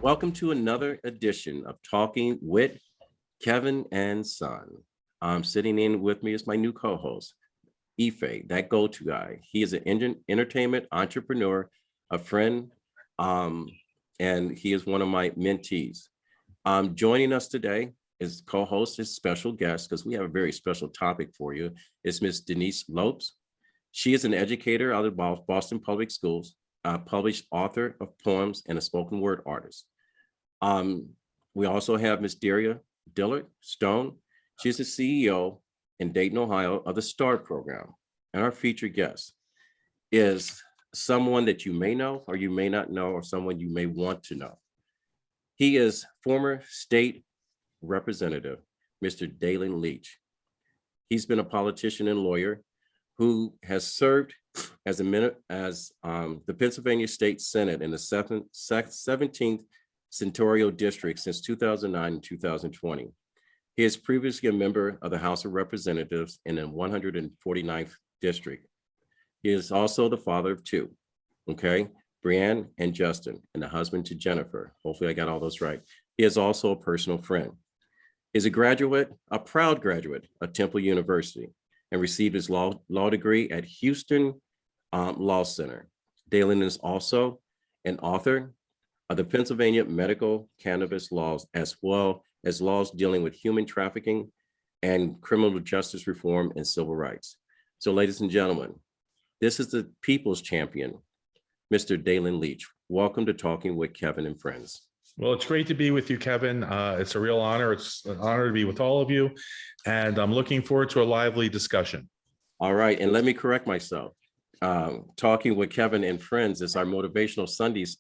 Welcome to another edition of Talking with Kevin and Son. Sitting in with me is my new co-host, Ife, that go-to guy. He is an entertainment entrepreneur, a friend, and he is one of my mentees. Joining us today is co-host, his special guest, because we have a very special topic for you, is Miss Denise Lopes. She is an educator out of Boston Public Schools, published author of poems, and a spoken word artist. We also have Miss Daria Dillard Stone. She's the CEO in Dayton, Ohio of the STAR program. And our featured guest is someone that you may know or you may not know, or someone you may want to know. He is former state representative, Mr. Daylin Leach. He's been a politician and lawyer who has served as the Pennsylvania State Senate in the 17th Senatorial District since 2009 and 2020. He is previously a member of the House of Representatives in the 149th District. He is also the father of two, okay? Brianne and Justin, and the husband to Jennifer. Hopefully I got all those right. He is also a personal friend. He's a proud graduate of Temple University, and received his law degree at Houston Law Center. Daylin is also an author of the Pennsylvania medical cannabis laws, as well as laws dealing with human trafficking and criminal justice reform and civil rights. So ladies and gentlemen, this is the people's champion, Mr. Daylin Leach. Welcome to Talking with Kevin and Friends. Well, it's great to be with you, Kevin. It's a real honor. It's an honor to be with all of you. And I'm looking forward to a lively discussion. All right. And let me correct myself. Talking with Kevin and Friends is our Motivational Sundays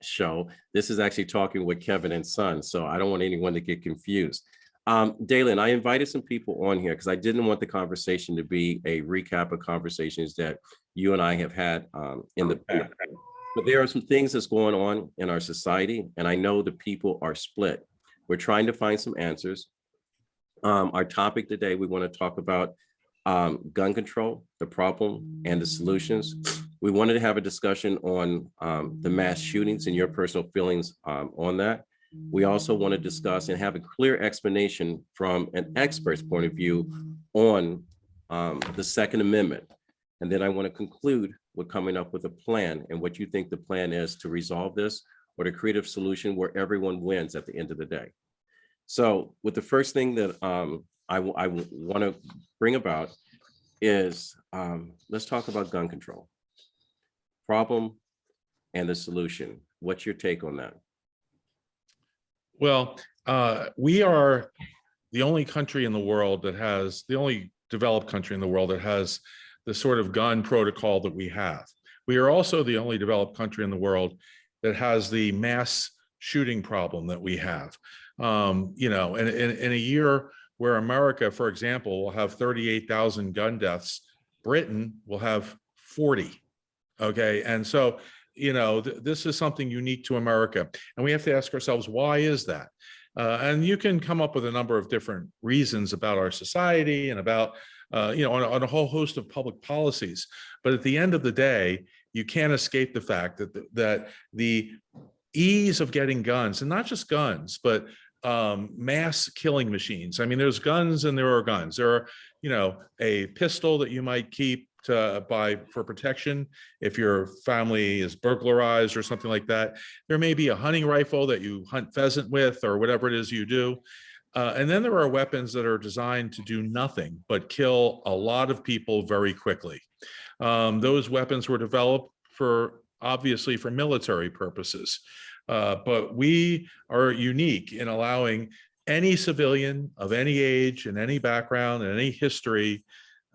show. This is actually Talking with Kevin and Son. So I don't want anyone to get confused. Daylin, I invited some people on here because I didn't want the conversation to be a recap of conversations that you and I have had in the past. But there are some things that's going on in our society, and I know the people are split. We're trying to find some answers. Our topic today, we want to talk about gun control, the problem and the solutions. We wanted to have a discussion on the mass shootings and your personal feelings on that. We also want to discuss and have a clear explanation from an expert's point of view on the Second Amendment. And then I want to conclude with coming up with a plan and what you think the plan is to resolve this, or to create a solution where everyone wins at the end of the day. So with the first thing that I want to bring about is, let's talk about gun control. Problem and the solution. What's your take on that? Well, we are the only country in the world that has, the only developed country in the world that has the sort of gun protocol that we have. We are also the only developed country in the world that has the mass shooting problem that we have. You know, in a year where America, for example, will have 38,000 gun deaths, Britain will have 40. Okay, and so, you know, this is something unique to America, and we have to ask ourselves, why is that? And you can come up with a number of different reasons about our society and about, you know, on a whole host of public policies. But at the end of the day, you can't escape the fact that the ease of getting guns, and not just guns, but mass killing machines. I mean, there's guns and there are guns. There are, you know, a pistol that you might keep to buy for protection if your family is burglarized or something like that. There may be a hunting rifle that you hunt pheasant with, or whatever it is you do. And then there are weapons that are designed to do nothing but kill a lot of people very quickly. Those weapons were developed obviously for military purposes. But we are unique in allowing any civilian of any age and any background and any history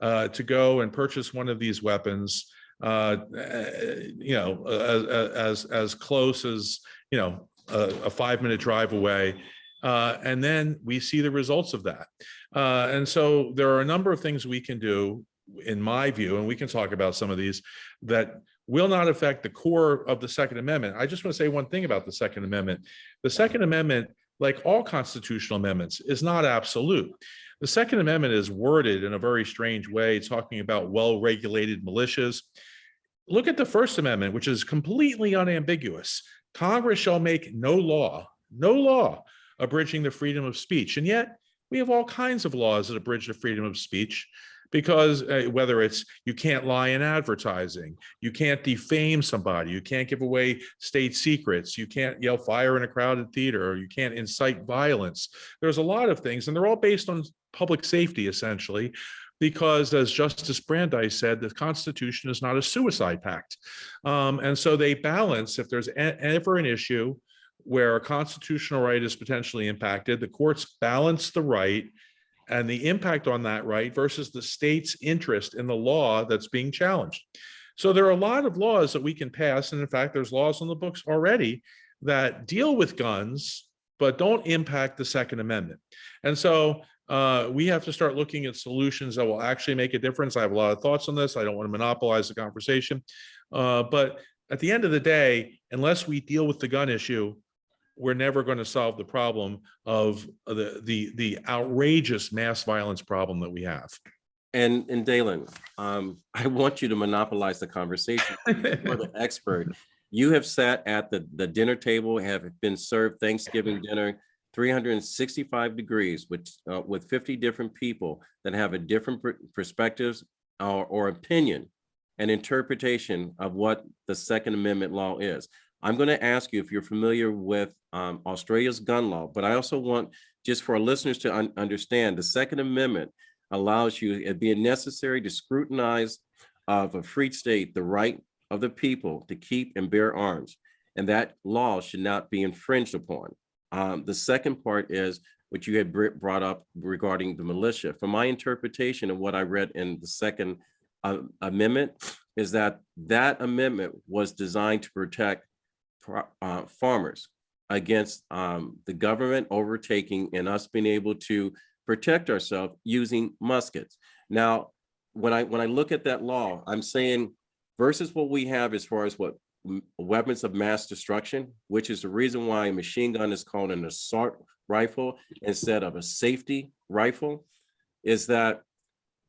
to go and purchase one of these weapons, you know, as close as, you know, a 5-minute drive away. And then we see the results of that. And so there are a number of things we can do, in my view, and we can talk about some of these, that will not affect the core of the Second Amendment. I just want to say one thing about the Second Amendment. The Second Amendment, like all constitutional amendments, is not absolute. The Second Amendment is worded in a very strange way, talking about well-regulated militias. Look at the First Amendment, which is completely unambiguous. Congress shall make no law abridging the freedom of speech. And yet we have all kinds of laws that abridge the freedom of speech, because whether it's you can't lie in advertising, you can't defame somebody, you can't give away state secrets, you can't yell fire in a crowded theater, or you can't incite violence. There's a lot of things, and they're all based on public safety, essentially, because as Justice Brandeis said, the Constitution is not a suicide pact. And so they balance, if there's ever an issue where a constitutional right is potentially impacted, the courts balance the right and the impact on that right versus the state's interest in the law that's being challenged. So there are a lot of laws that we can pass. And in fact, there's laws on the books already that deal with guns, but don't impact the Second Amendment. And so we have to start looking at solutions that will actually make a difference. I have a lot of thoughts on this. I don't want to monopolize the conversation. But at the end of the day, unless we deal with the gun issue, we're never going to solve the problem of the outrageous mass violence problem that we have. And Daylin, I want you to monopolize the conversation. You're the expert. You have sat at the dinner table, have been served Thanksgiving dinner, 365 degrees with 50 different people that have a different perspectives or opinion and interpretation of what the Second Amendment law is. I'm going to ask you if you're familiar with Australia's gun law, but I also want, just for our listeners to understand, the Second Amendment allows you, it being necessary to scrutinize of a free state, the right of the people to keep and bear arms, and that law should not be infringed upon. The second part is what you had brought up regarding the militia. From my interpretation of what I read in the Second Amendment is that that amendment was designed to protect farmers against the government overtaking and us being able to protect ourselves using muskets. Now, when I look at that law, I'm saying versus what we have as far as what weapons of mass destruction, which is the reason why a machine gun is called an assault rifle instead of a safety rifle, is that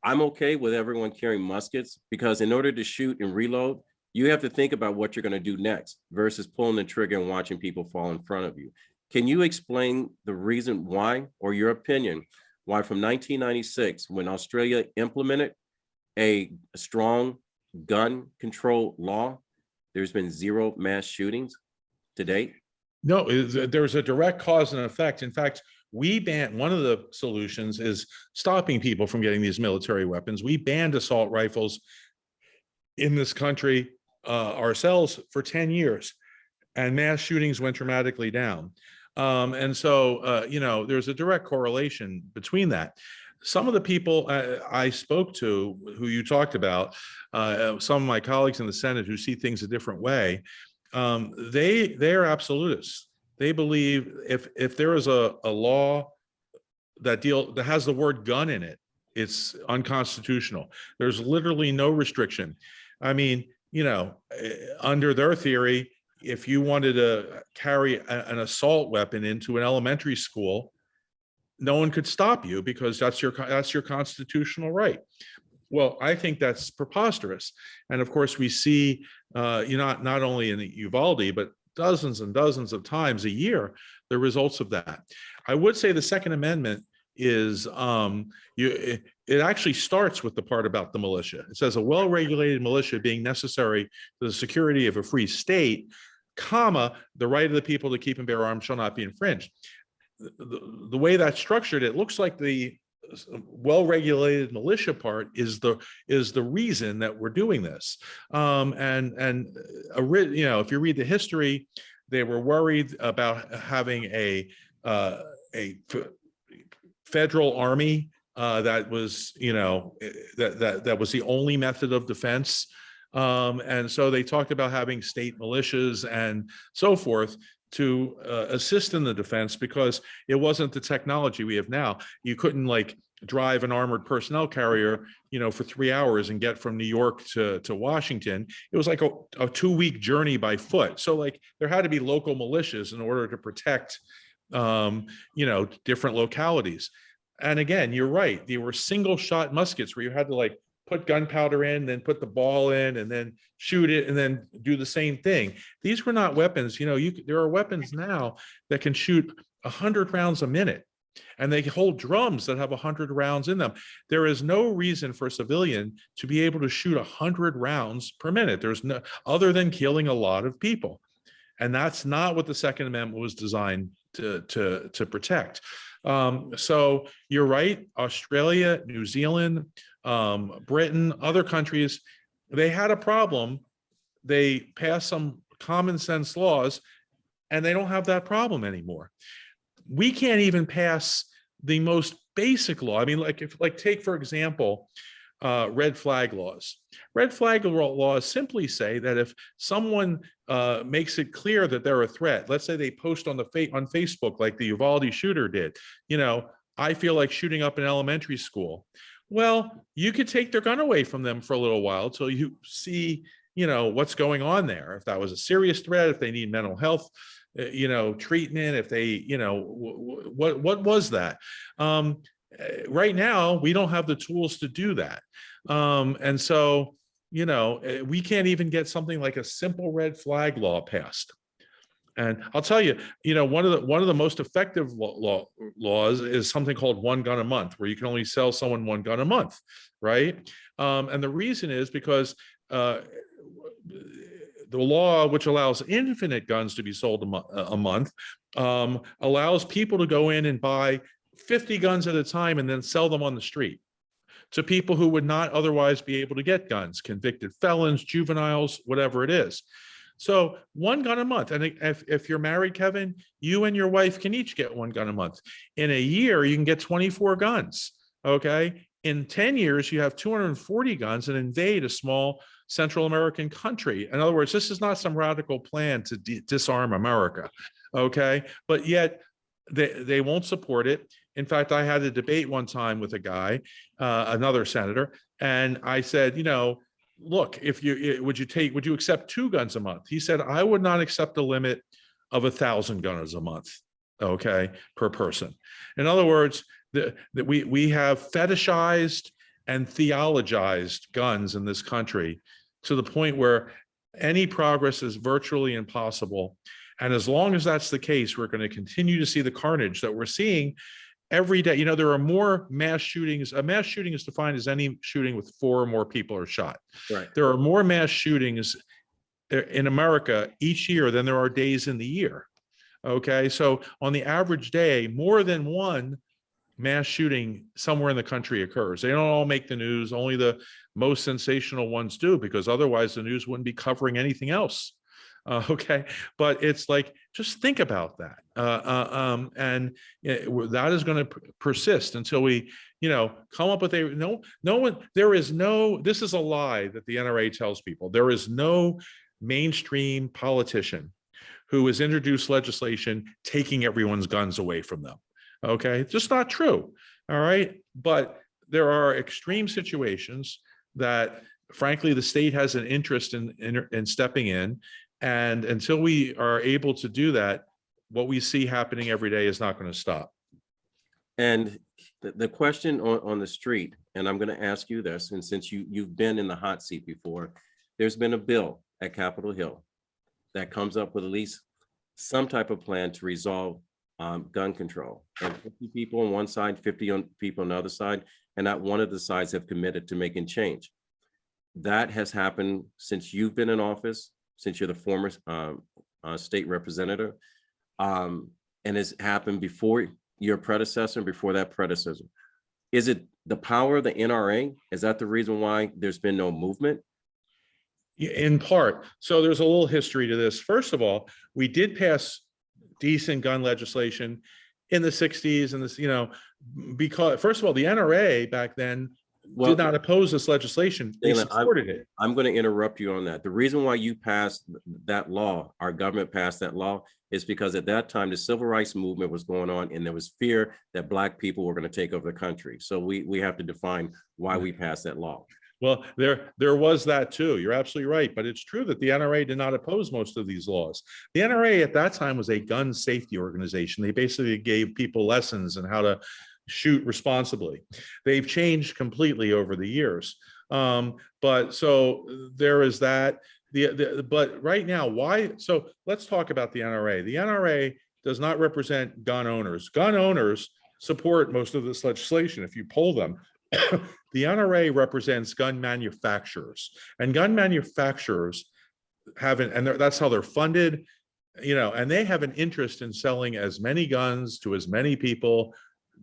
I'm okay with everyone carrying muskets, because in order to shoot and reload, you have to think about what you're going to do next versus pulling the trigger and watching people fall in front of you. Can you explain the reason why, or your opinion, why from 1996, when Australia implemented a strong gun control law, there's been zero mass shootings to date? No, there's a direct cause and effect. In fact, we banned, one of the solutions is stopping people from getting these military weapons. We banned assault rifles in this country ourselves for 10 years, and mass shootings went dramatically down. And so, there's a direct correlation between that. Some of the people I spoke to, who you talked about, some of my colleagues in the Senate who see things a different way, they are absolutists. They believe if there is a law that has the word gun in it, it's unconstitutional. There's literally no restriction. I mean, under their theory, if you wanted to carry an assault weapon into an elementary school, no one could stop you because that's your constitutional right. Well, I think that's preposterous. And of course, we see not only in Uvalde, but dozens and dozens of times a year, the results of that. I would say the Second Amendment is it actually starts with the part about the militia. It says a well-regulated militia being necessary to the security of a free state, comma, the right of the people to keep and bear arms shall not be infringed. The way that's structured, it looks like the well-regulated militia part is the reason that we're doing this. If you read the history, they were worried about having a federal army that was that was the only method of defense, and so they talked about having state militias and so forth to assist in the defense, because it wasn't the technology we have now. You couldn't drive an armored personnel carrier, for 3 hours and get from New York to Washington. It was like a 2-week journey by foot. So there had to be local militias in order to protect, different localities. And again, you're right. They were single shot muskets where you had to put gunpowder in, then put the ball in, and then shoot it, and then do the same thing. These were not weapons. There are weapons now that can shoot 100 rounds a minute, and they hold drums that have 100 rounds in them. There is no reason for a civilian to be able to shoot 100 rounds per minute. There's no other than killing a lot of people. And that's not what the Second Amendment was designed to protect. So you're right. Australia, New Zealand, Britain, other countries, they had a problem. They passed some common sense laws, and they don't have that problem anymore. We can't even pass the most basic law. I mean, take for example, red flag laws. Red flag laws simply say that if someone makes it clear that they're a threat, let's say they post on Facebook like the Uvalde shooter did, I feel like shooting up an elementary school. Well, you could take their gun away from them for a little while till you see, what's going on there. If that was a serious threat, if they need mental health, treatment, if they, what was that? Right now, we don't have the tools to do that. And so, we can't even get something like a simple red flag law passed. And I'll tell you, one of the most effective laws is something called one gun a month, where you can only sell someone one gun a month, right? And the reason is because the law, which allows infinite guns to be sold a month, allows people to go in and buy 50 guns at a time and then sell them on the street to people who would not otherwise be able to get guns, convicted felons, juveniles, whatever it is. So one gun a month. And if you're married, Kevin, you and your wife can each get one gun a month. In a year, you can get 24 guns, okay? In 10 years, you have 240 guns and invade a small Central American country. In other words, this is not some radical plan to disarm America, okay? But yet they won't support it. In fact, I had a debate one time with a guy, another senator, and I said, look, would you accept 2 guns a month? He said, I would not accept a limit of 1,000 guns a month, okay, per person. In other words, we have fetishized and theologized guns in this country to the point where any progress is virtually impossible. And as long as that's the case, we're going to continue to see the carnage that we're seeing every day. There are more mass shootings. A mass shooting is defined as any shooting with 4 or more people are shot. Right. There are more mass shootings in America each year than there are days in the year. Okay, so on the average day, more than one mass shooting somewhere in the country occurs. They don't all make the news. Only the most sensational ones do, because otherwise the news wouldn't be covering anything else. Okay, but it's like, just think about that. And that is going to persist until we, come up with this is a lie that the NRA tells people. There is no mainstream politician who has introduced legislation taking everyone's guns away from them. Okay, it's just not true. All right, but there are extreme situations that, frankly, the state has an interest in stepping in. And until we are able to do that, what we see happening every day is not going to stop. And the question on the street, and I'm going to ask you this, and since you've been in the hot seat before, there's been a bill at Capitol Hill that comes up with at least some type of plan to resolve gun control. And 50 people on one side, 50 people on the other side, and not one of the sides have committed to making change. That has happened since you've been in office, since you're the former state representative, and it's happened before your predecessor and before that predecessor. Is it the power of the NRA? Is that the reason why there's been no movement? In part. So there's a little history to this. First of all, we did pass decent gun legislation in the 60s and this, because first of all, the NRA back then did not oppose this legislation. They supported it. I'm going to interrupt you on that. The reason why you passed that law, our government passed that law, is because at that time the civil rights movement was going on, and there was fear that Black people were going to take over the country. So we have to define why we passed that law. Well, there was that too. You're absolutely right. But it's true that the NRA did not oppose most of these laws. The NRA at that time was a gun safety organization. They basically gave people lessons on how to shoot responsibly. They've changed completely over the years. But so there is that. But right now, why? So let's talk about the NRA. The NRA does not represent gun owners. Gun owners support most of this legislation. If you poll them, the NRA represents gun manufacturers, and gun manufacturers haven't, and that's how they're funded, and they have an interest in selling as many guns to as many people,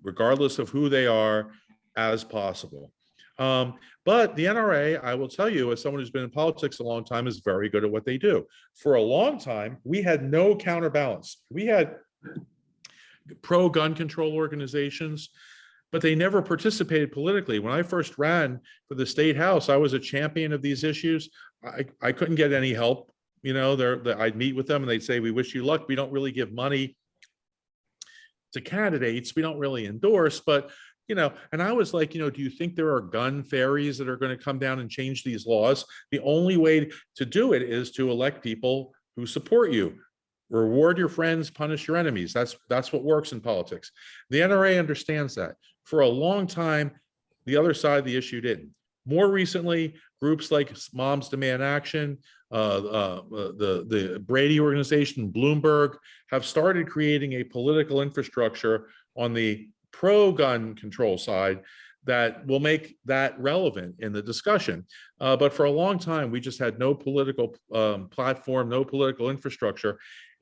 regardless of who they are, as possible. But the NRA, I will tell you, as someone who's been in politics a long time, is very good at what they do. For a long time, we had no counterbalance. We had pro-gun control organizations, but they never participated politically. When I first ran for the state house, I was a champion of these issues. I couldn't get any help. I'd meet with them and they'd say, "We wish you luck. We don't really give money to candidates. We don't really endorse," but and I was like, do you think there are gun fairies that are going to come down and change these laws? The only way to do it is to elect people who support you. Reward your friends, punish your enemies. That's what works in politics. The NRA understands that. For a long time, the other side of the issue didn't. More recently, groups like Moms Demand Action, the Brady organization, Bloomberg, have started creating a political infrastructure on the pro-gun control side that will make that relevant in the discussion. But for a long time, we just had no political platform, no political infrastructure.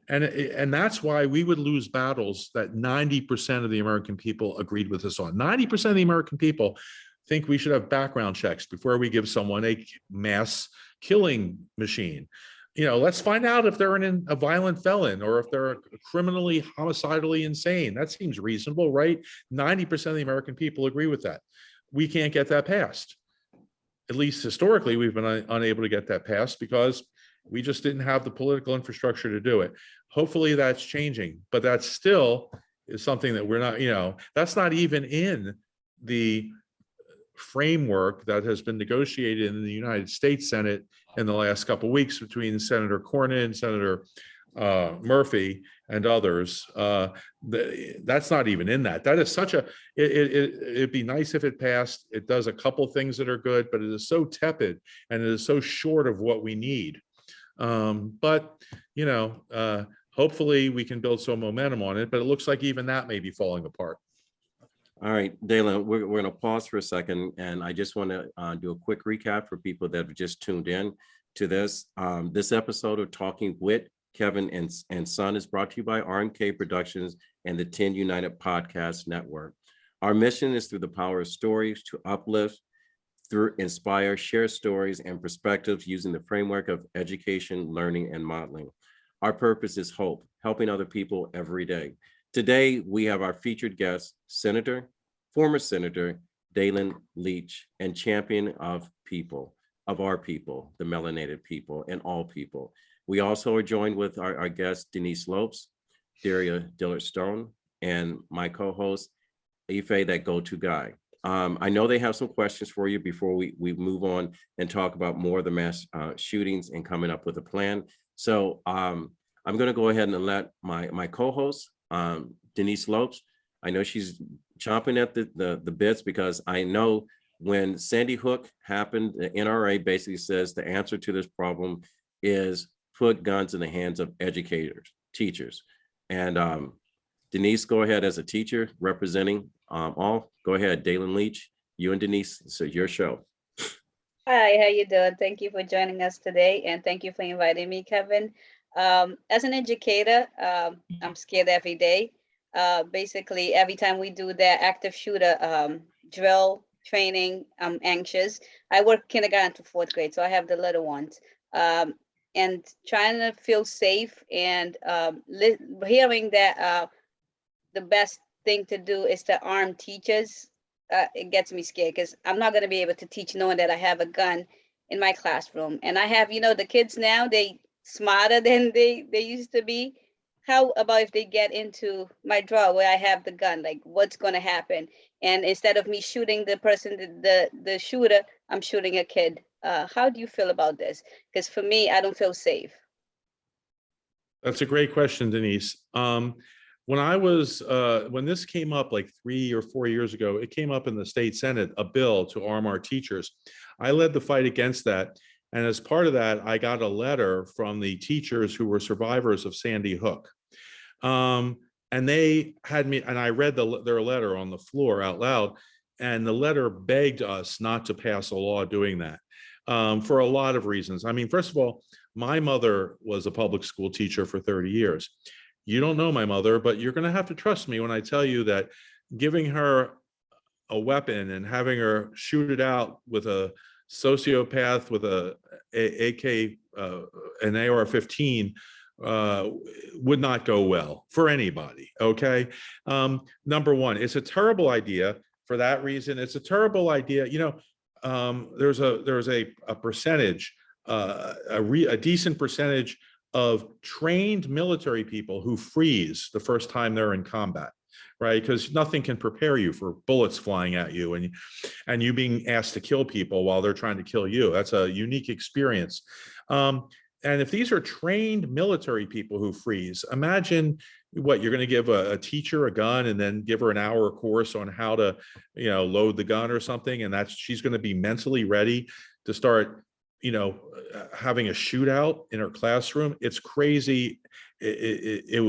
And that's why we would lose battles that 90% of the American people agreed with us on. 90% of the American people think we should have background checks before we give someone a mass killing machine. Let's find out if they're a violent felon or if they're criminally, homicidally insane. That seems reasonable, right? 90% of the American people agree with that. We can't get that passed. At least historically, we've been unable to get that passed because we just didn't have the political infrastructure to do it. Hopefully that's changing, but that still is something that we're not, that's not even in the framework that has been negotiated in the United States Senate in the last couple of weeks between Senator Cornyn, Senator Murphy, and others. That's not even in that. That is such a, it'd be nice if it passed. It does a couple things that are good, but it is so tepid and it is so short of what we need. But hopefully we can build some momentum on it, but it looks like even that may be falling apart. All right, Daylin, we're going to pause for a second, and I just want to do a quick recap for people that have just tuned in to this. This episode of Talking Wit, Kevin and Son is brought to you by RMK Productions and the 10 United Podcast Network. Our mission is through the power of stories to uplift, through inspire, share stories and perspectives using the framework of education, learning, and modeling. Our purpose is hope, helping other people every day. Today, we have our featured guest, former Senator Daylin Leach, and champion of people, of our people, the melanated people, and all people. We also are joined with our guest, Denise Lopes, Daria Dillard-Stone, and my co-host, Ife, that go-to guy. I know they have some questions for you before we move on and talk about more of the mass shootings and coming up with a plan. So I'm going to go ahead and let my co-host, Denise Lopes, I know she's chomping at the bits, because I know when Sandy Hook happened, the NRA basically says the answer to this problem is put guns in the hands of educators, teachers. And Denise, go ahead as a teacher representing all. Go ahead, Daylin Leach, you and Denise, so your show. Hi, how you doing? Thank you for joining us today, and thank you for inviting me, Kevin. As an educator, I'm scared every day. Basically, every time we do that active shooter drill training, I'm anxious. I work kindergarten to 4th grade, so I have the little ones. And trying to feel safe and hearing that the best thing to do is to arm teachers, it gets me scared, because I'm not going to be able to teach knowing that I have a gun in my classroom. And I have, the kids now, they smarter than they used to be. How about if they get into my drawer where I have the gun? Like, what's going to happen? And instead of me shooting the person, the shooter, I'm shooting a kid. How do you feel about this? Because for me, I don't feel safe. That's a great question, Denise. when when this came up like 3 or 4 years ago, it came up in the state Senate, a bill to arm our teachers. I led the fight against that. And as part of that, I got a letter from the teachers who were survivors of Sandy Hook. And they had me, and I read their letter on the floor out loud, and the letter begged us not to pass a law doing that for a lot of reasons. I mean, first of all, my mother was a public school teacher for 30 years. You don't know my mother, but you're going to have to trust me when I tell you that giving her a weapon and having her shoot it out with a sociopath with an AR-15 would not go well for anybody. Okay. Number one, it's a terrible idea for that reason. It's a terrible idea. You know, there's a percentage, a decent percentage of trained military people who freeze the first time they're in combat, right? Because nothing can prepare you for bullets flying at you and you being asked to kill people while they're trying to kill you. That's a unique experience. And if these are trained military people who freeze, imagine what you're going to give a teacher a gun and then give her an hour course on how to, you know, load the gun or something. And she's going to be mentally ready to start, you know, having a shootout in her classroom. It's crazy. It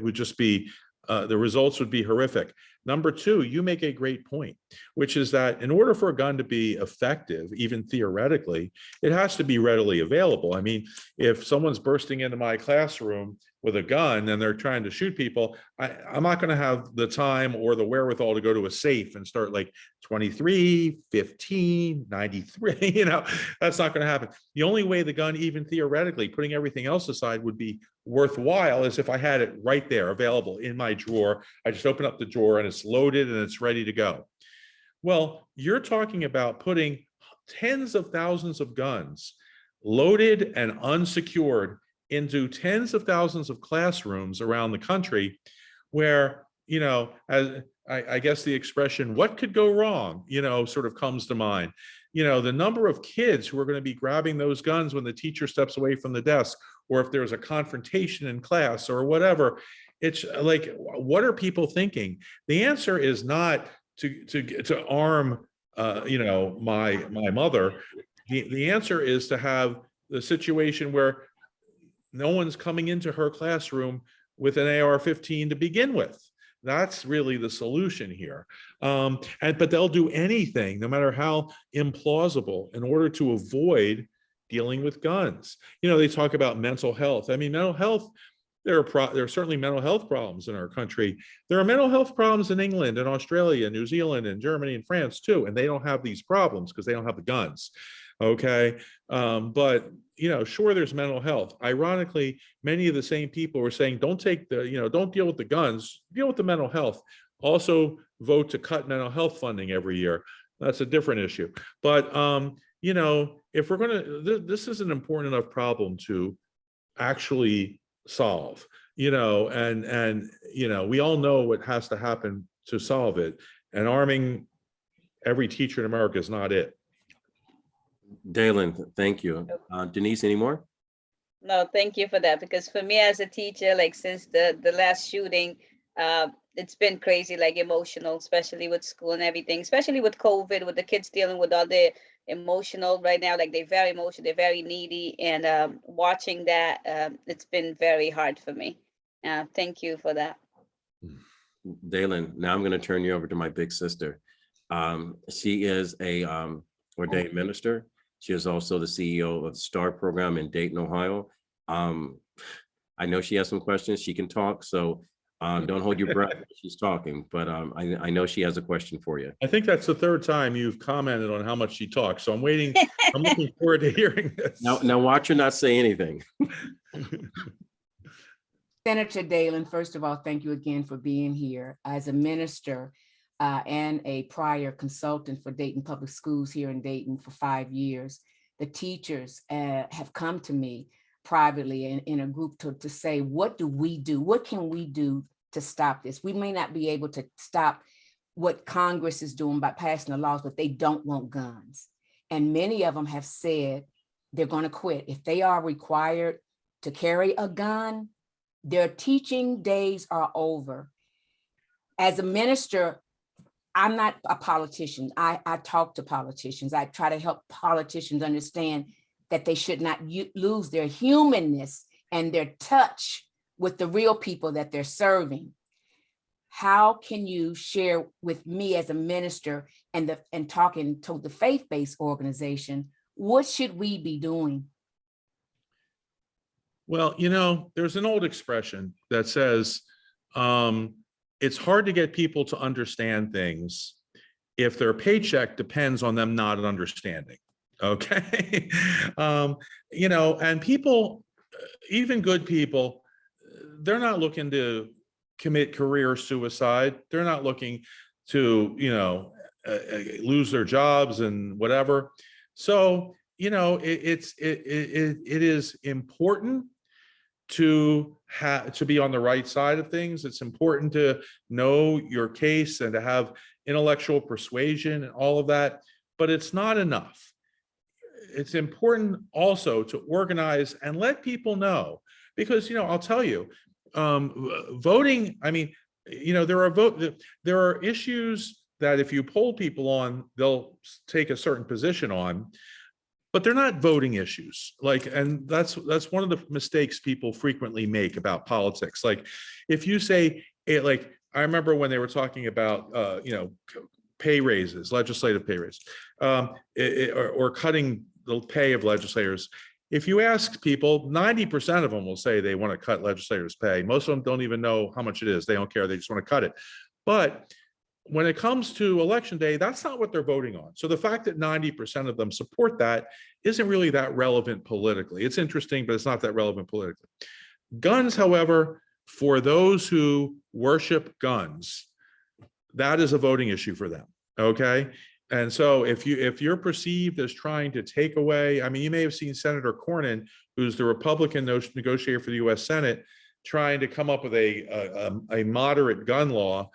would just be, the results would be horrific. Number two, you make a great point, which is that in order for a gun to be effective, even theoretically, it has to be readily available. I mean, if someone's bursting into my classroom with a gun and they're trying to shoot people, I'm not going to have the time or the wherewithal to go to a safe and start like 23, 15, 93, you know, that's not going to happen. The only way the gun, even theoretically, putting everything else aside, would be worthwhile is if I had it right there available in my drawer. I just open up the drawer and it's loaded and it's ready to go. Well, you're talking about putting tens of thousands of guns loaded and unsecured into tens of thousands of classrooms around the country where, you know, as I guess the expression, what could go wrong, you know, sort of comes to mind. You know, the number of kids who are going to be grabbing those guns when the teacher steps away from the desk, or if there's a confrontation in class or whatever. It's like, what are people thinking? The answer is not to arm, you know, my mother. The answer is to have the situation where no one's coming into her classroom with an AR-15 to begin with. That's really the solution here. But they'll do anything, no matter how implausible, in order to avoid dealing with guns. You know, they talk about mental health. I mean, mental health, there are certainly mental health problems in our country. There are mental health problems in England and Australia, New Zealand and Germany and France too, and they don't have these problems because they don't have the guns. Okay, but you know, sure, there's mental health. Ironically, many of the same people were saying, don't take the, you know, don't deal with the guns, deal with the mental health. Also vote to cut mental health funding every year. That's a different issue. But you know, if we're going to, this is an important enough problem to actually solve, you know, and you know, we all know what has to happen to solve it, and arming every teacher in America is not it. Daylin, thank you. Denise, any more? No, thank you for that. Because for me as a teacher, like since the last shooting, it's been crazy, like emotional, especially with school and everything, especially with COVID, with the kids dealing with all the emotional right now, like they're very emotional, they're very needy. And watching that, it's been very hard for me. Thank you for that. Daylin, now I'm going to turn you over to my big sister. She is a ordained minister. She is also the CEO of the STAR program in Dayton, Ohio. I know she has some questions. She can talk, so don't hold your breath when she's talking, but I know she has a question for you. I think that's the third time you've commented on how much she talks, so I'm waiting. I'm looking forward to hearing this. Now watch her not say anything. Senator Daylin, first of all, thank you again for being here. As a minister and a prior consultant for Dayton Public Schools here in Dayton for 5 years, the teachers have come to me privately in a group to say, what do we do? What can we do to stop this? We may not be able to stop what Congress is doing by passing the laws, but they don't want guns. And many of them have said they're going to quit. If they are required to carry a gun, Their teaching days are over. As a minister, I'm not a politician. I talk to politicians. I try to help politicians understand that they should not lose their humanness and their touch with the real people that they're serving. How can you share with me as a minister and talking to the faith-based organization, what should we be doing? Well, you know, there's an old expression that says, it's hard to get people to understand things if their paycheck depends on them not understanding. Okay. You know, and people, even good people, they're not looking to commit career suicide. They're not looking to, you know, lose their jobs and whatever. So, you know, it is important to be on the right side of things. It's important to know your case and to have intellectual persuasion and all of that, but it's not enough. It's important also to organize and let people know, because, you know, I'll tell you, voting, I mean, you know, there are issues that if you poll people on, they'll take a certain position on, but they're not voting issues. Like, and that's one of the mistakes people frequently make about politics. Like, if you say it, like, I remember when they were talking about, you know, pay raises, legislative pay raises, or cutting the pay of legislators. If you ask people, 90% of them will say they want to cut legislators' pay. Most of them don't even know how much it is. They don't care. They just want to cut it. But when it comes to election day, that's not what they're voting on. So the fact that 90% of them support that isn't really that relevant politically. It's interesting, but it's not that relevant politically. Guns, however, for those who worship guns, that is a voting issue for them. Okay. And so if you're perceived as trying to take away, I mean, you may have seen Senator Cornyn, who's the Republican negotiator for the US Senate, trying to come up with a moderate gun law.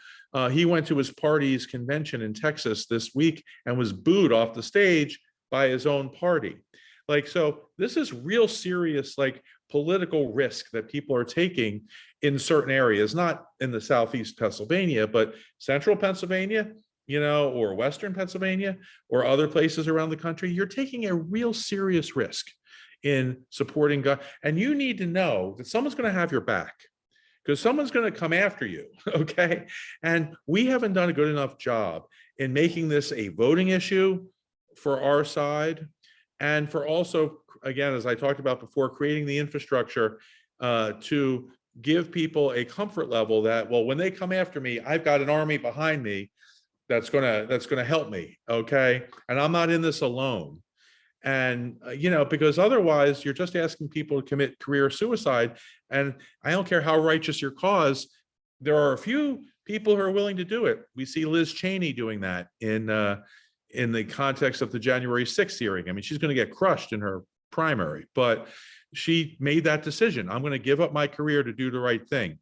He went to his party's convention in Texas this week and was booed off the stage by his own party. Like, so this is real serious, like, political risk that people are taking in certain areas, not in the Southeast Pennsylvania, but central Pennsylvania, you know, or Western Pennsylvania, or other places around the country. You're taking a real serious risk in supporting gun. And you need to know that someone's going to have your back, because someone's going to come after you. Okay. And we haven't done a good enough job in making this a voting issue for our side. And for also, again, as I talked about before, creating the infrastructure to give people a comfort level that, well, when they come after me, I've got an army behind me that's gonna help me, okay? And I'm not in this alone. And you know, because otherwise you're just asking people to commit career suicide. And I don't care how righteous your cause, there are a few people who are willing to do it. We see Liz Cheney doing that in the context of the January 6th hearing. I mean, she's going to get crushed in her primary, but she made that decision. I'm going to give up my career to do the right thing.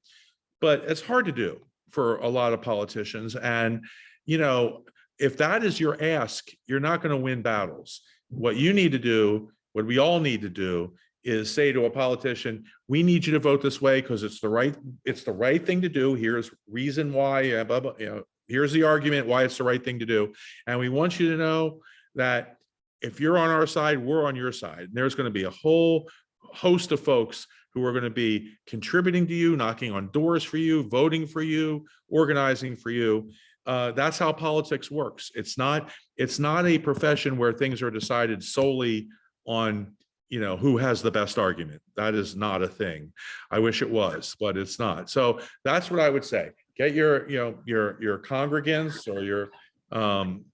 But it's hard to do for a lot of politicians. And you know, if that is your ask, you're not going to win battles. What you need to do, what we all need to do, is say to a politician, we need you to vote this way because it's the right thing to do. Here's reason why, blah, blah, you know, here's the argument why it's the right thing to do. And we want you to know that if you're on our side, we're on your side. And there's going to be a whole host of folks who are going to be contributing to you, knocking on doors for you, voting for you, organizing for you. That's how politics works. It's not a profession where things are decided solely on, you know, who has the best argument. That is not a thing. I wish it was, but it's not. So that's what I would say. Get your, you know, your congregants or your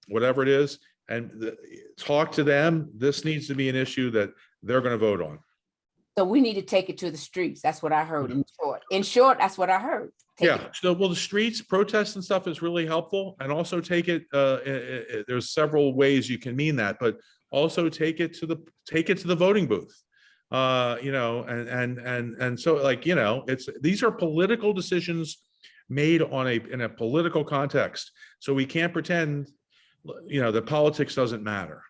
whatever it is, and talk to them. This needs to be an issue that they're going to vote on. So we need to take it to the streets. That's what I heard in short. In short, that's what I heard. So, well, the streets, protests and stuff is really helpful. And also take it, there's several ways you can mean that, but also take it to the voting booth. You know, and so, like, you know, these are political decisions made in a political context. So we can't pretend, you know, that politics doesn't matter.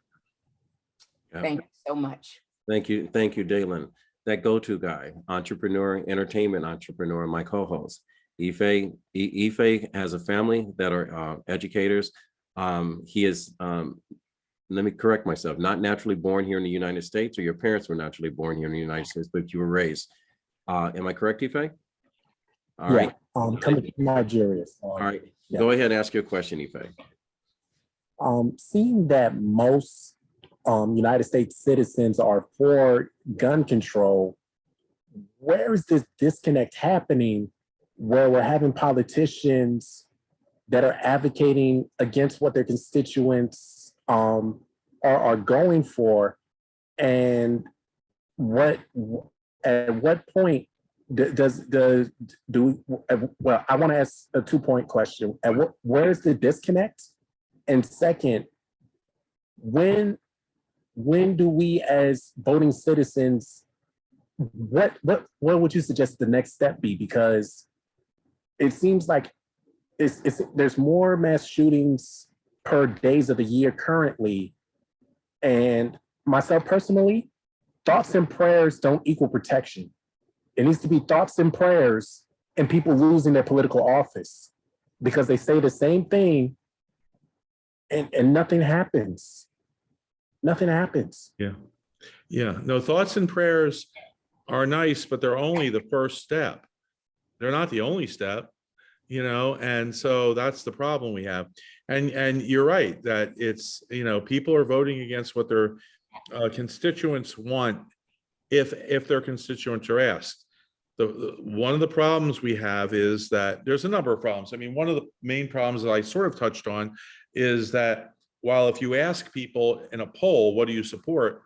Yeah. Thank you so much. Thank you, Daylin. that go-to guy, entrepreneur, entertainment entrepreneur, my co-host. Ife has a family that are educators. He is, let me correct myself, not naturally born here in the United States, or your parents were naturally born here in the United States, but you were raised. Am I correct, Ife? All Yeah, right. coming from Nigeria. So, All right. yeah. Go ahead and ask your question, Ife. Seeing that most United States citizens are for gun control, where is this disconnect happening where we're having politicians that are advocating against what their constituents are going for? And at what point well, I want to ask a 2-point question. Where is the disconnect? And second, when do we as voting citizens, what would you suggest the next step be? Because it seems like there's more mass shootings per days of the year currently. And myself personally, thoughts and prayers don't equal protection. It needs to be thoughts and prayers and people losing their political office because they say the same thing and nothing happens. Nothing happens. Yeah. Yeah. No, thoughts and prayers are nice, but they're only the first step. They're not the only step, and so that's the problem we have. And you're right that it's, people are voting against what their constituents want if their constituents are asked. One of the problems we have is that there's a number of problems. I mean, one of the main problems that I sort of touched on is that while if you ask people in a poll, what do you support?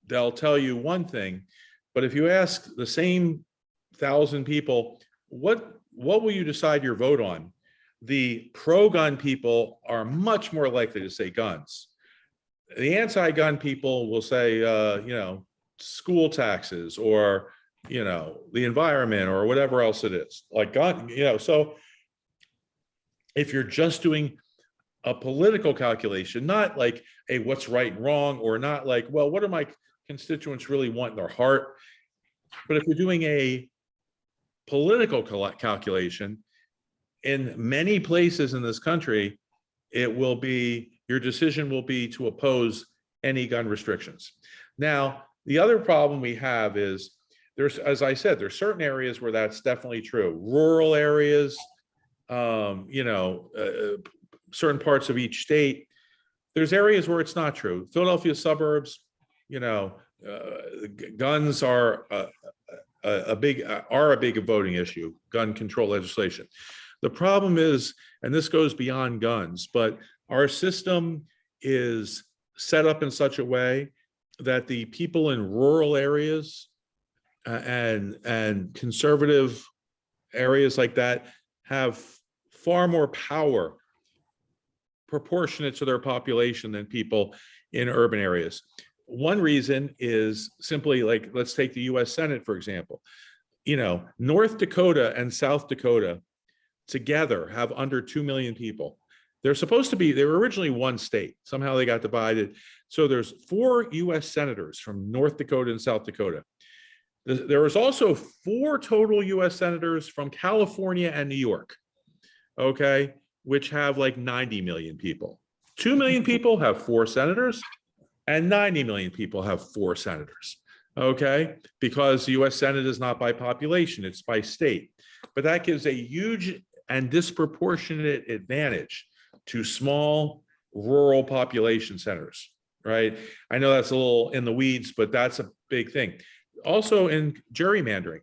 They'll tell you one thing, but if you ask the same 1,000 people, what will you decide your vote on? The pro-gun people are much more likely to say guns. The anti-gun people will say, school taxes or, the environment or whatever else it is, like gun, so if you're just doing a political calculation, not like, hey, what's right and wrong, or not like, well, what do my constituents really want in their heart? But if you're doing a political calculation, in many places in this country, your decision will be to oppose any gun restrictions. Now, the other problem we have is as I said, there's certain areas where that's definitely true. Rural areas, certain parts of each state. There's areas where it's not true. Philadelphia suburbs, guns are a big voting issue, gun control legislation. The problem is, and this goes beyond guns, but our system is set up in such a way that the people in rural areas and conservative areas like that have far more power proportionate to their population than people in urban areas. One reason is simply, like, let's take the US Senate, for example. North Dakota and South Dakota together have under 2 million people. They were originally one state. Somehow they got divided. So there's 4 US senators from North Dakota and South Dakota. There was also 4 total US senators from California and New York, okay, which have like 90 million people. 2 million people have 4 senators, and 90 million people have 4 senators, okay? Because the US Senate is not by population, it's by state. But that gives a huge and disproportionate advantage to small rural population centers, right? I know that's a little in the weeds, but that's a big thing. Also in gerrymandering,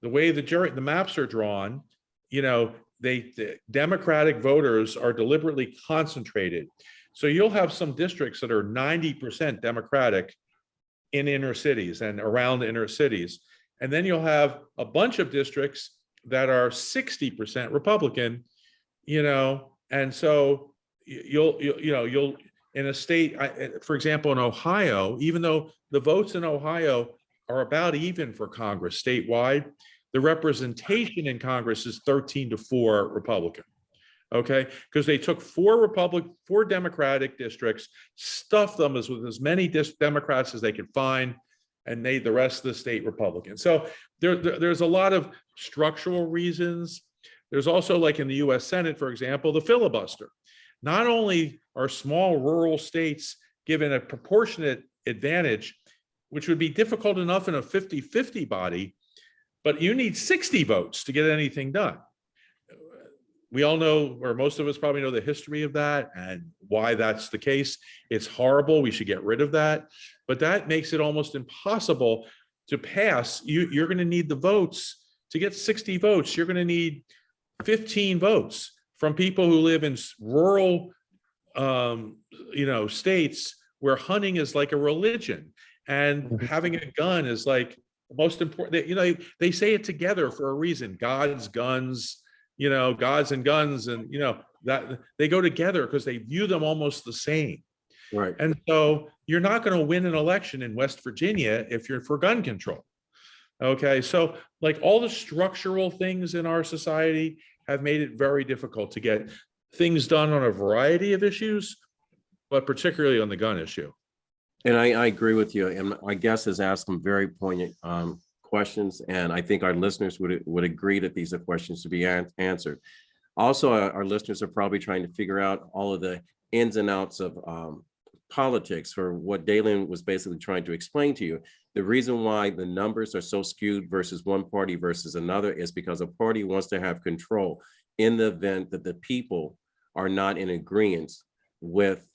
the way the maps are drawn, the Democratic voters are deliberately concentrated. So you'll have some districts that are 90% Democratic in inner cities and around inner cities. And then you'll have a bunch of districts that are 60% Republican, and so you'll in a state, for example, in Ohio, even though the votes in Ohio are about even for Congress statewide, the representation in Congress is 13-4 Republican. Okay, because they took 4 Democratic districts, stuffed them with as many Democrats as they could find, and made the rest of the state Republican. So there's a lot of structural reasons. There's also, like in the US Senate, for example, the filibuster. Not only are small rural states given a proportionate advantage, which would be difficult enough in a 50-50 body, but you need 60 votes to get anything done. We all know, or most of us probably know, the history of that and why that's the case. It's horrible. We should get rid of that. But that makes it almost impossible to pass. You're going to need the votes to get 60 votes. You're going to need 15 votes from people who live in rural, states where hunting is like a religion, and having a gun is like the most important. They say it together for a reason. God's guns. Gods and guns, and that they go together because they view them almost the same. Right. And so you're not going to win an election in West Virginia if you're for gun control. Okay, so like all the structural things in our society have made it very difficult to get things done on a variety of issues, but particularly on the gun issue. And I agree with you. And my guest has asked some very poignant questions, and I think our listeners would agree that these are questions to be answered. Also, our listeners are probably trying to figure out all of the ins and outs of politics, or what Daylin was basically trying to explain to you. The reason why the numbers are so skewed versus one party versus another is because a party wants to have control in the event that the people are not in agreement with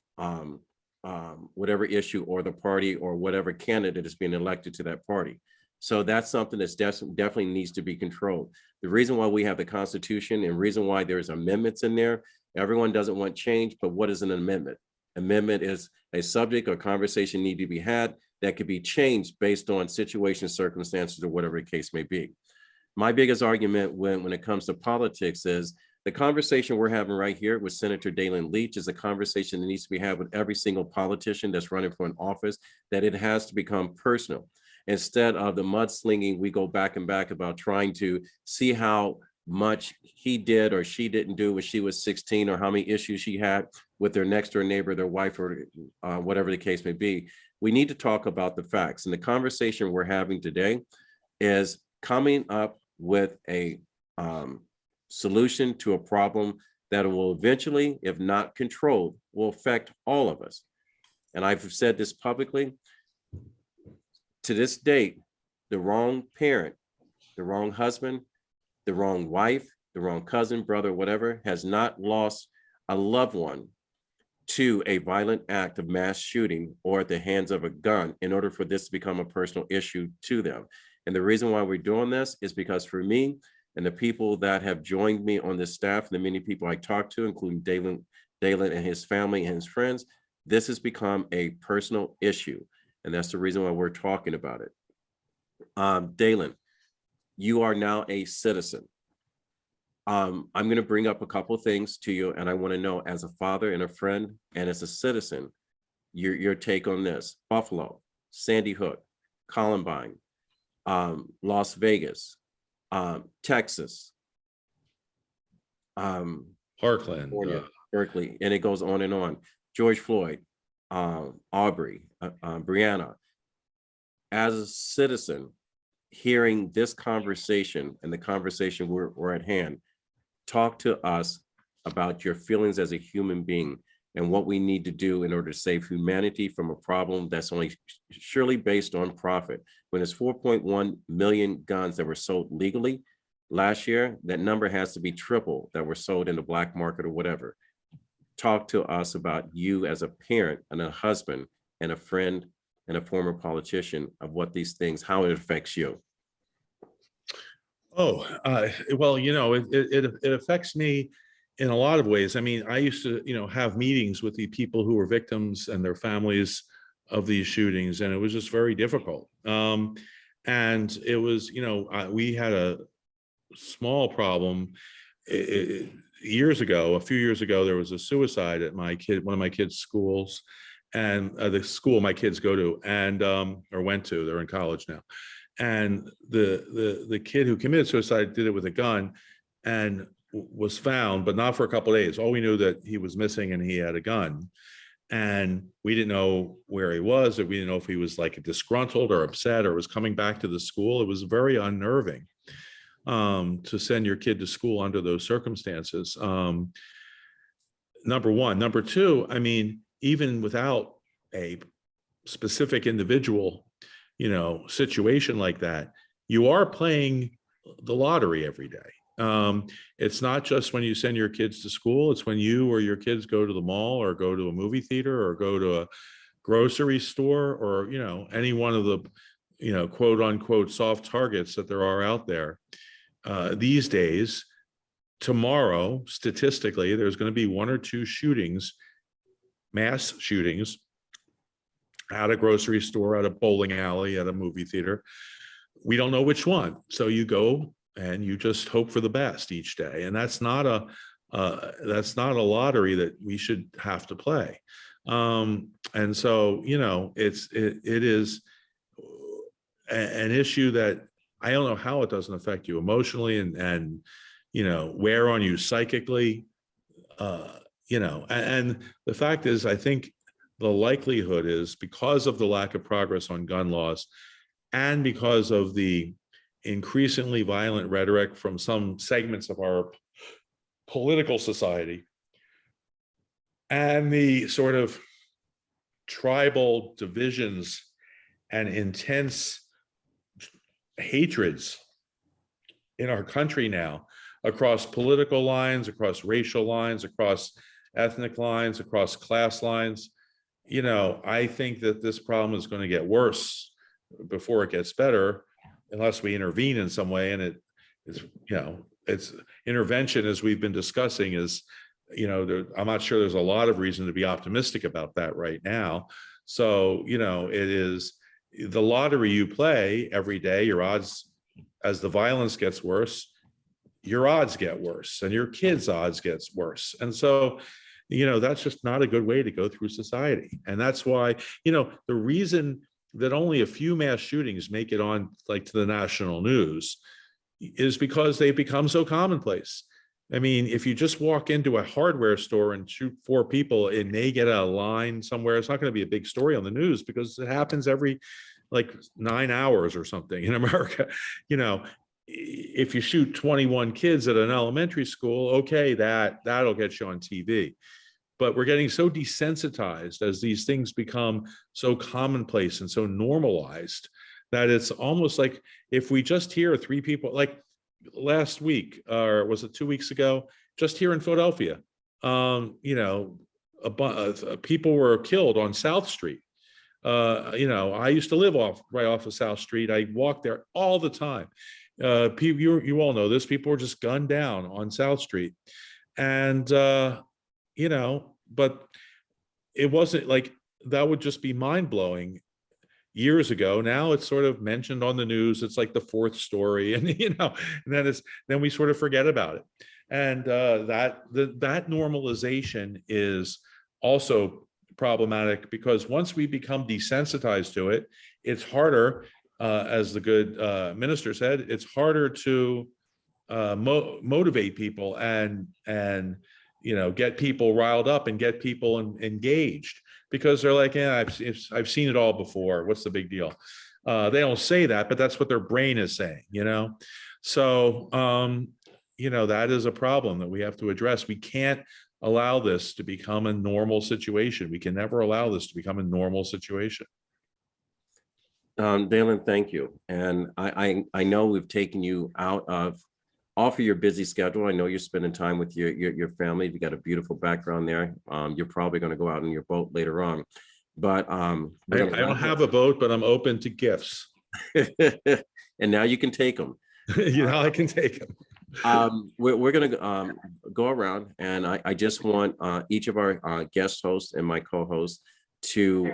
whatever issue or the party or whatever candidate is being elected to that party. So that's something that's definitely needs to be controlled. The reason why we have the Constitution and reason why there's amendments in there, everyone doesn't want change, but what is an amendment? Amendment is a subject or conversation need to be had that could be changed based on situations, circumstances, or whatever the case may be. My biggest argument when it comes to politics is the conversation we're having right here with Senator Daylin Leach is a conversation that needs to be had with every single politician that's running for an office, that it has to become personal. Instead of the mudslinging, we go back and back about trying to see how much he did or she didn't do when she was 16, or how many issues she had with their next door neighbor, their wife, or whatever the case may be. We need to talk about the facts. And the conversation we're having today is coming up with a solution to a problem that will eventually, if not controlled, will affect all of us. And I've said this publicly. To this date, the wrong parent, the wrong husband, the wrong wife, the wrong cousin, brother, whatever, has not lost a loved one to a violent act of mass shooting or at the hands of a gun in order for this to become a personal issue to them. And the reason why we're doing this is because for me and the people that have joined me on this staff, and the many people I talk to, including Daylin and his family and his friends, this has become a personal issue. And that's the reason why we're talking about it. Daylin, you are now a citizen. I'm going to bring up a couple of things to you, and I want to know, as a father and a friend and as a citizen, your take on this. Buffalo, Sandy Hook, Columbine, Las Vegas, Texas, Parkland, Berkeley, and it goes on and on. George Floyd, Aubrey, Breonna. As a citizen, hearing this conversation and the conversation we're at hand, talk to us about your feelings as a human being and what we need to do in order to save humanity from a problem that's only surely based on profit. When there's 4.1 million guns that were sold legally last year, that number has to be triple that were sold in the black market or whatever. Talk to us about you as a parent and a husband and a friend and a former politician, of what these things, how it affects you. Oh, well, it affects me in a lot of ways. I mean, I used to, have meetings with the people who were victims and their families of these shootings, and it was just very difficult. And it was, we had a small problem. Years ago, a few years ago, there was a suicide at one of my kids' schools, and the school my kids go to and or went to. They're in college now. And the kid who committed suicide did it with a gun and was found, but not for a couple of days. All we knew that he was missing and he had a gun. and we didn't know where he was, or we didn't know if he was like disgruntled or upset or was coming back to the school. It was very unnerving to send your kid to school under those circumstances. Number one. Number two, I mean, even without a specific individual, situation like that, you are playing the lottery every day. It's not just when you send your kids to school, it's when you or your kids go to the mall or go to a movie theater or go to a grocery store or, any one of the, quote unquote, soft targets that there are out there. These days, tomorrow, statistically, there's going to be one or two shootings, mass shootings at a grocery store, at a bowling alley, at a movie theater. We don't know which one. So you go and you just hope for the best each day. And that's not a lottery that we should have to play. And so, it is an issue that I don't know how it doesn't affect you emotionally and wear on you psychically, and the fact is, I think the likelihood is, because of the lack of progress on gun laws and because of the increasingly violent rhetoric from some segments of our political society and the sort of tribal divisions and intense hatreds in our country now, across political lines, across racial lines, across ethnic lines, across class lines, I think that this problem is going to get worse before it gets better, unless we intervene in some way. And it's intervention, as we've been discussing, is, I'm not sure there's a lot of reason to be optimistic about that right now. So, it is the lottery you play every day. Your odds, as the violence gets worse, your odds get worse and your kids' odds gets worse. And so, that's just not a good way to go through society. And that's why, the reason that only a few mass shootings make it on to the national news is because they've become so commonplace. I mean, if you just walk into a hardware store and shoot 4 people and they get a line somewhere, it's not going to be a big story on the news because it happens every 9 hours or something in America. If you shoot 21 kids at an elementary school, okay, that'll get you on TV. But we're getting so desensitized as these things become so commonplace and so normalized that it's almost like if we just hear 3 people, like last week, or was it 2 weeks ago, just here in Philadelphia, people were killed on South Street. I used to live right off of South Street. I walked there all the time. People, you all know this, people were just gunned down on South Street. And, but it wasn't like that would just be mind blowing years ago. Now it's sort of mentioned on the news. It's like the 4th story, and and then we sort of forget about it. And that normalization is also problematic, because once we become desensitized to it, it's harder, as the good minister said, it's harder to motivate people and get people riled up and get people engaged, because they're like, yeah, I've seen it all before. What's the big deal? They don't say that, but that's what their brain is saying, So, that is a problem that we have to address. We can't allow this to become a normal situation. We can never allow this to become a normal situation. Daylin, thank you. And I know we've taken you off of your busy schedule. I know you're spending time with your family. You got a beautiful background there. You're probably going to go out in your boat later on. But I don't have a boat, but I'm open to gifts. And now you can take them. I can take them. We're going to go around, and I just want each of our guest hosts and my co-hosts to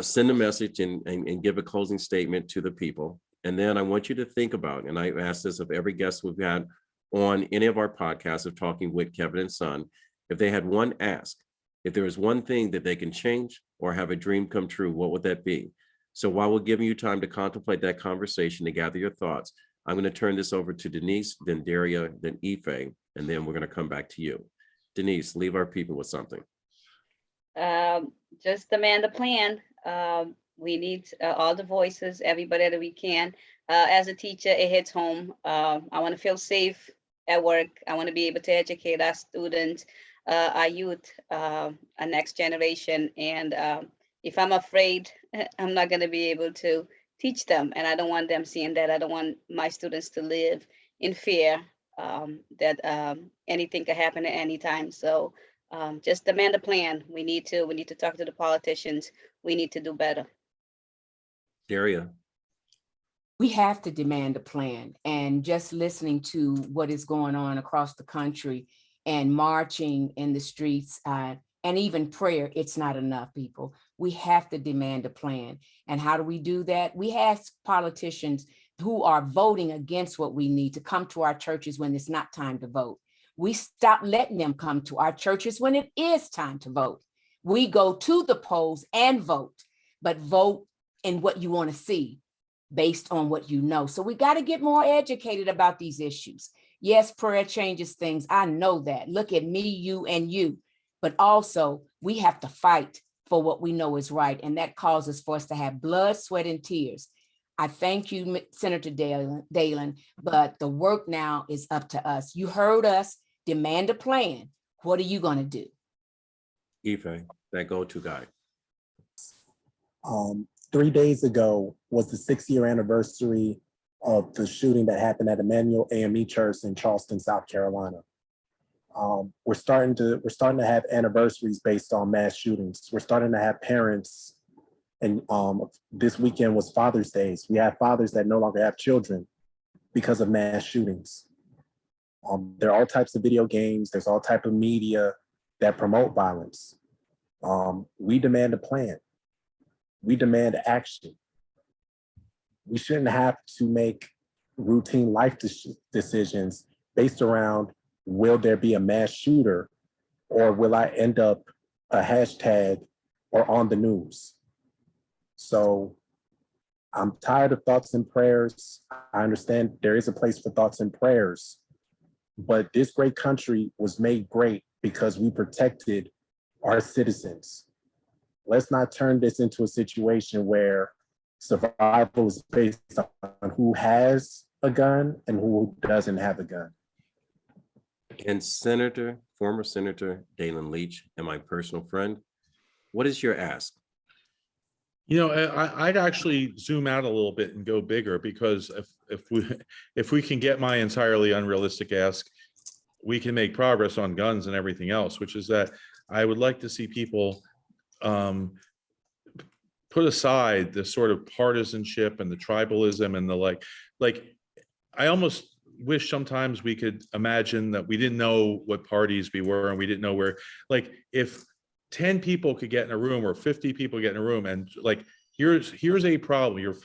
send a message and give a closing statement to the people. And then I want you to think about, and I asked this of every guest we've had on any of our podcasts of Talking with Kevin and Son, if they had one ask, if there is one thing that they can change or have a dream come true, what would that be? So while we're giving you time to contemplate that conversation, to gather your thoughts, I'm going to turn this over to Denise, then Daria, then Ife, and then we're going to come back to you. Denise, leave our people with something. Just demand a plan. We need all the voices, everybody that we can. As a teacher, it hits home. I want to feel safe at work. I want to be able to educate our students, our youth, our next generation. And if I'm afraid, I'm not going to be able to teach them. And I don't want them seeing that. I don't want my students to live in fear that anything could happen at any time. So just demand a plan. We need to talk to the politicians. We need to do better. Daria. We have to demand a plan. And just listening to what is going on across the country and marching in the streets and even prayer, it's not enough, people. We have to demand a plan. And how do we do that? We ask politicians who are voting against what we need to come to our churches when it's not time to vote. We stop letting them come to our churches when it is time to vote. We go to the polls and vote, but vote in what you want to see based on what you know. So we got to get more educated about these issues. Yes, prayer changes things. I know that. Look at me, you, and you. But also, we have to fight for what we know is right. And that causes for us to have blood, sweat, and tears. I thank you, Senator Daylin, but the work now is up to us. You heard us demand a plan. What are you going to do? Ife, that go-to guy. 3 days ago was the 6-year anniversary of the shooting that happened at Emmanuel AME Church in Charleston, South Carolina. We're starting to have anniversaries based on mass shootings. We're starting to have parents, and this weekend was Father's Day. We have fathers that no longer have children because of mass shootings. There are all types of video games. There's all type of media that promote violence. We demand a plan. We demand action. We shouldn't have to make routine life decisions based around, will there be a mass shooter, or will I end up a hashtag or on the news? So I'm tired of thoughts and prayers. I understand there is a place for thoughts and prayers, but this great country was made great because we protected our citizens. Let's not turn this into a situation where survival is based on who has a gun and who doesn't have a gun. And former Senator Daylin Leach, and my personal friend, what is your ask? You know, I'd actually zoom out a little bit and go bigger, because if we can get my entirely unrealistic ask, we can make progress on guns and everything else, which is that I would like to see people put aside the sort of partisanship and the tribalism and the like I almost wish sometimes we could imagine that we didn't know what parties we were, and we didn't know where, like, if 10 people could get in a room or 50 people get in a room and like, here's a problem, you're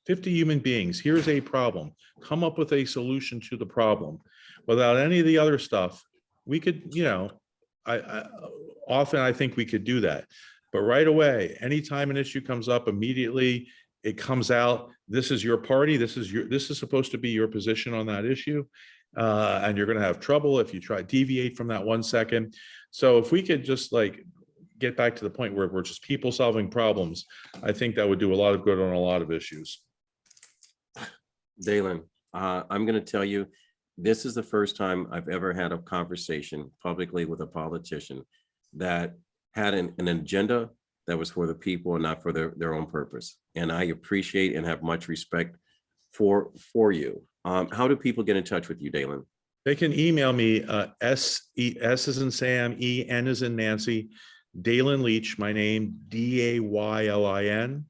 50 human beings, here's a problem, come up with a solution to the problem without any of the other stuff, we could, you know, I think we could do that. But right away, anytime an issue comes up, immediately it comes out, this is your party, this is supposed to be your position on that issue, and you're going to have trouble if you try to deviate from that 1 second. So if we could just like get back to the point where we're just people solving problems, I think that would do a lot of good on a lot of issues. Daylin, I'm going to tell you, this is the first time I've ever had a conversation publicly with a politician that had an agenda that was for the people and not for their own purpose. And I appreciate and have much respect for you. How do people get in touch with you, Daylin? They can email me, S as in Sam, E-N as in Nancy, Daylin Leach, my name, DAYLIN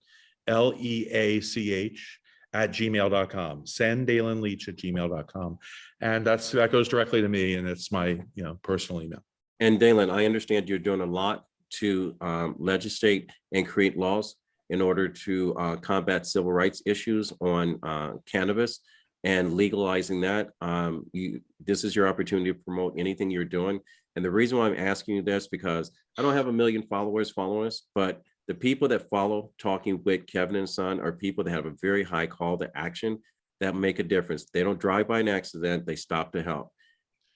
LEACH @gmail.com. Send Daylin Leach @gmail.com. And that goes directly to me, and it's my personal email. And Daylin, I understand you're doing a lot to legislate and create laws in order to combat civil rights issues on cannabis and legalizing that. This is your opportunity to promote anything you're doing. And the reason why I'm asking you this, because I don't have 1 million followers following us, but the people that follow Talking with Kevin and Son are people that have a very high call to action that make a difference. They don't drive by an accident, they stop to help.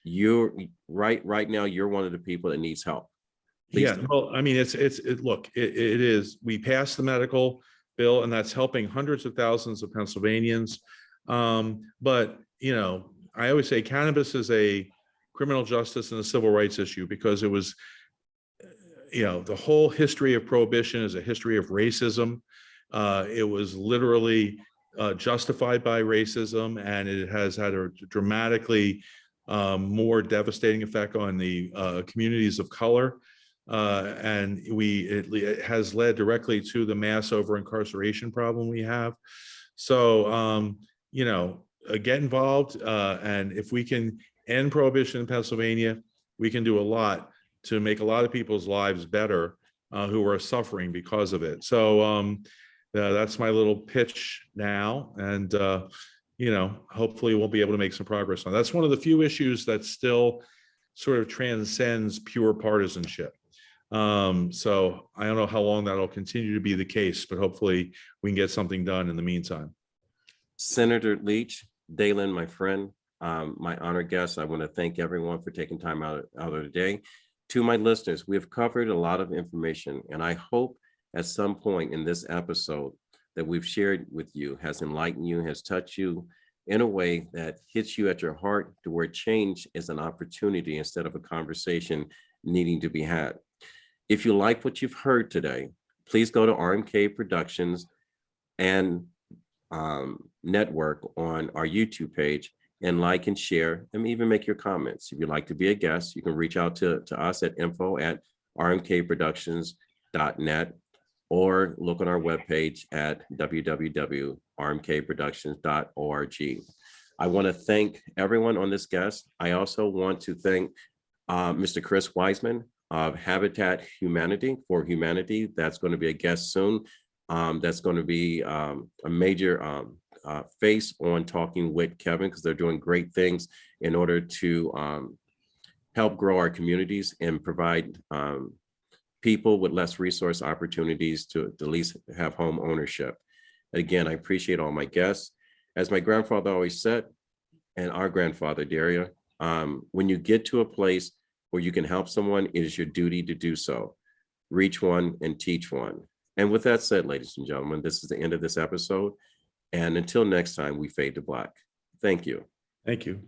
You're right now, you're one of the people that needs help. Please Yeah, do. well, I mean, look, it is, we passed the medical bill and that's helping hundreds of thousands of Pennsylvanians. But, you know, I always say cannabis is a criminal justice and a civil rights issue because it was, you know, the whole history of prohibition is a history of racism. It was literally justified by racism, and it has had a dramatically more devastating effect on the communities of color. And it has led directly to the mass over incarceration problem we have. So, you know, get involved. And if we can end prohibition in Pennsylvania, we can do a lot to make a lot of people's lives better who are suffering because of it. So that's my little pitch now. And, you know, hopefully we'll be able to make some progress on. That's one of the few issues that still sort of transcends pure partisanship. So I don't know how long that'll continue to be the case, but hopefully we can get something done in the meantime. Senator Leach, Daylin, my friend, my honored guest, I want to thank everyone for taking time out of the day. To my listeners, we have covered a lot of information, and I hope at some point in this episode that we've shared with you has enlightened you, has touched you in a way that hits you at your heart, to where change is an opportunity instead of a conversation needing to be had. If you like what you've heard today, please go to RMK Productions and network on our YouTube page and like and share, and even make your comments. If you'd like to be a guest, you can reach out to us at info@rmkproductions.net or look on our webpage at www.rmkproductions.org. I want to thank everyone on this guest. I also want to thank Mr. Chris Wiseman of Habitat for Humanity. That's going to be a guest soon. That's going to be a major face on Talking with Kevin, because they're doing great things in order to help grow our communities and provide people with less resource opportunities to at least have home ownership. Again, I appreciate all my guests. As my grandfather always said, and our grandfather, Daria, when you get to a place where you can help someone, it is your duty to do so. Reach one and teach one. And with that said, ladies and gentlemen, this is the end of this episode. And until next time, we fade to black. Thank you. Thank you.